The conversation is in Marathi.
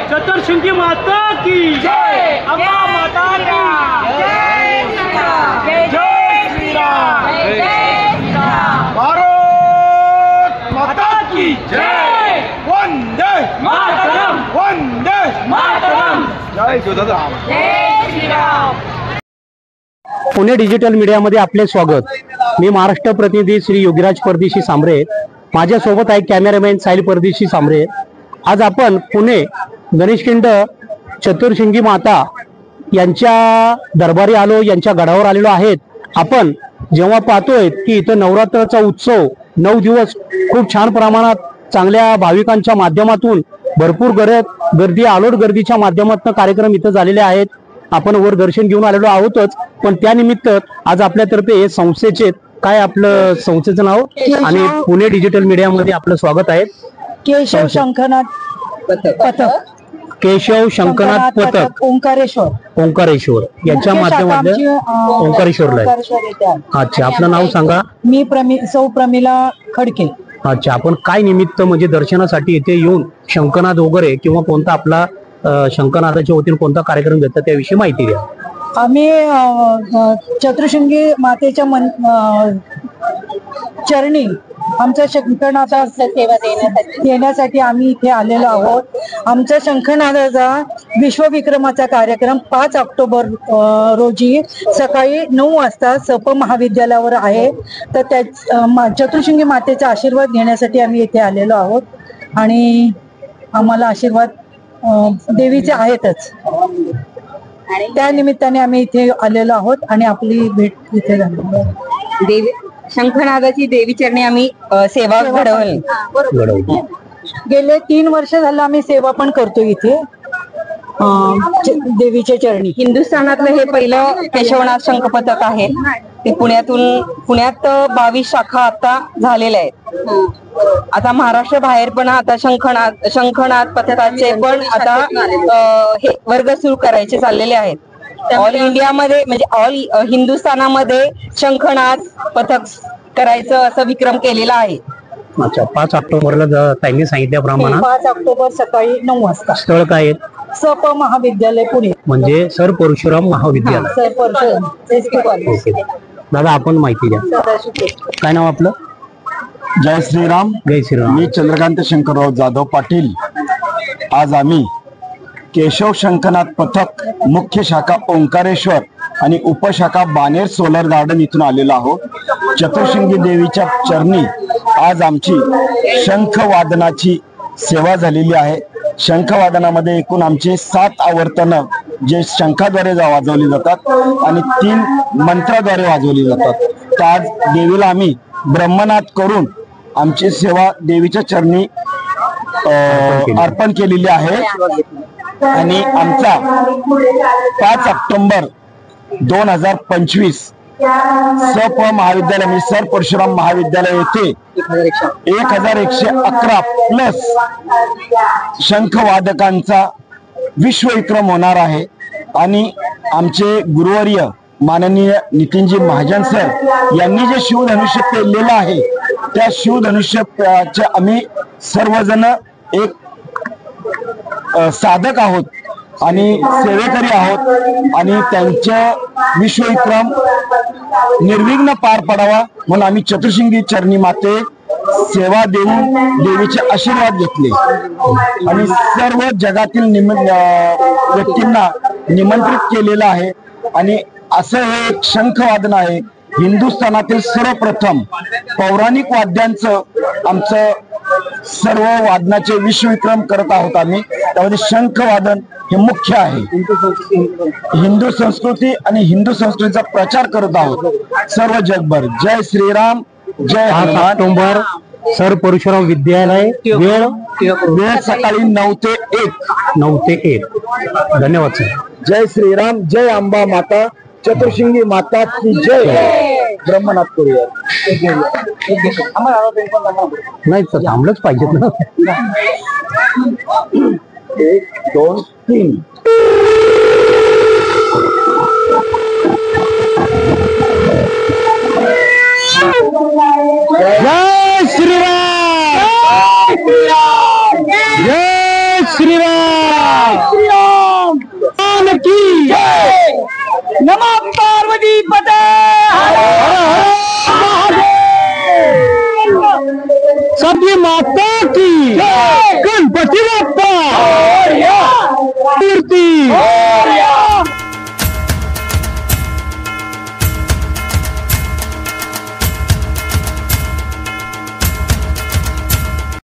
चतुर्शिंगी माता की जय, अम्मा माता की जय, जय श्री राम, भारत माता की जय, वंदे मातरम, वंदे मातरम, जय श्री राम। पुणे डिजिटल मीडियामध्ये आपले स्वागत। मी महाराष्ट्र प्रतिनिधी श्री योगीराज परदेशी सांबरे, माझ्यासोबत आहे कॅमेरामॅन साहिल परदेशी सांबरे। आज आपण पुणे गणेशखिंड चतुर्शिंगी माता यांच्या दरबारी आलो, यांच्या गडावर आलेलो आहेत। आपण जेव्हा पाहतोय की इथं नवरात्राचा उत्सव 9 दिवस खूप छान प्रमाणात चांगल्या भाविकांच्या माध्यमातून भरपूर गर्दी आलोट गर्दीच्या माध्यमातून कार्यक्रम इथं झालेले आहेत। आपण वर दर्शन घेऊन आलेलो आहोतच, पण त्यानिमित्त आज आपल्यातर्फे संस्थेचे काय आपलं संस्थेचं नाव आणि पुणे डिजिटल मीडियामध्ये आपलं स्वागत आहे। केशव शंखनाथ पथक, केशव शंखनाथ पथक ओंकारेश्वर याच्या माध्यमातून ओंकारेश्वरला आहे। अच्छा, आपलं नाव सांगा। मी सौ प्रमिला खडके। अच्छा, आपण काय निमित्त म्हणजे दर्शनासाठी इथे येऊन शंखनाथ वगैरे किंवा कोणता आपला शंखनाथाच्या वतीने कोणता कार्यक्रम घेतात त्याविषयी माहिती द्या। आम्ही चतुर्शिंगी मातेच्या चरणी आमच्या शंखनाथा सेवा देण्यासाठी आम्ही इथे आलेलो आहोत। आमच्या शंखनाथाचा विश्वविक्रमाचा कार्यक्रम 5 ऑक्टोबर रोजी सकाळी 9 वाजता सप महाविद्यालयावर आहे। तर त्या चतुर्शिंगी मातेचा आशीर्वाद घेण्यासाठी आम्ही इथे आलेलो आहोत आणि आम्हाला आशीर्वाद देवीचे आहेतच, त्या निमित्ताने आम्ही इथे आलेलो आहोत आणि आपली भेट इथे झाली। देवी शंखनाथाची देवी चरणी आम्ही सेवा घडवली। गेले 3 वर्ष झालं आम्ही सेवा पण करतो इथे देवीच्या चरणी। हिंदुस्थानातलं हे पहिलं केशवनाथ शंख पथक आहे। ते पुण्यात 22 शाखा आता झालेल्या आहेत। आता महाराष्ट्र बाहेर पण आता शंखनाथ पथकाचे पण आता हे वर्ग सुरू करायचे चाललेले आहेत। ऑल इंडियामध्ये म्हणजे ऑल हिंदुस्थानामध्ये शंखनाथ पथक करायचं असं विक्रम केलेला आहे। अच्छा, 5 ऑक्टोबरला त्यांनी सांगितल्याप्रमाणे 5 ऑक्टोबर सकाळी 9 वाजता। स्थळ काय आहे? सप महाविद्यालय पुणे, म्हणजे सर परशुराम महाविद्यालय। सर परशुराम। दादा आपण माहिती द्या, काय नाव आपलं? जय श्रीराम। जय श्रीराम। मी चंद्रकांत शंकरराव जाधव पाटील। आज आम्ही केशव शंखनाथ पथक मुख्य शाखा ओंकारेश्वर आणि उपशाखा बानेर सोलर गार्डन इथून आलेलो आहोत। चतुर्शिंगी देवीच्या चरणी आज आमची शंख वादनाची सेवा झालेली आहे। शंख वादनामध्ये एकूण आमचे 7 आवर्तनं जे शंखाद्वारे वाजवली जातात आणि 3 मंत्राद्वारे वाजवली जातात। तर आज देवीला आम्ही ब्रह्मनाद करून आमची सेवा देवीच्या चरणी अर्पण केलेली आहे आणि आमचा 5 ऑक्टोबर 2025 सप महाविद्यालय म्हणजे सर परशुराम महाविद्यालय येथे 1111 प्लस शंखवादकांचा विश्वविक्रम होणार आहे आणि आमचे गुरुवर्य माननीय नितीनजी महाजन सर यांनी जे शिवधनुष्य पेललेलं आहे त्या शिवधनुष्याचे आम्ही सर्वजण एक साधक आहोत आणि सेवेकरी आहोत आणि त्यांच्या विश्वविक्रम निर्विघ्न पार पडावा म्हणून आम्ही चतुर्शिंगी चरणी माते सेवा देऊन देवीचे आशीर्वाद घेतले आणि सर्व जगातील व्यक्तींना निमंत्रित केलेलं आहे। आणि असं हे एक शंखवादन आहे हिंदुस्थानातील सर्वप्रथम पौराणिक वाद्यांचं आमचं सर्व वादनाचे विश्वविक्रम करत आहोत आम्ही। त्यामध्ये शंखवादन हे मुख्य आहे। हिंदू संस्कृती आणि हिंदू संस्कृतीचा प्रचार करत आहोत सर्व जगभर। जय श्रीराम, जय 5 ऑक्टोबर सर परशुराम विद्यालय, वेळ वेळ सकाळी 9 ते 1. 9 ते 1. धन्यवाद सर. जय श्रीराम, जय अंबा माता, चतुर्शिंगी माता की जय. ब्रह्मनाथ करूया. नाही सर, थांबलंच पाहिजेत ना. 1 2 3. जय श्रीराम, जय श्रीराम की जय. नमः पार्वती पते. सभी माता की गणपती बाप्पा मूर्ती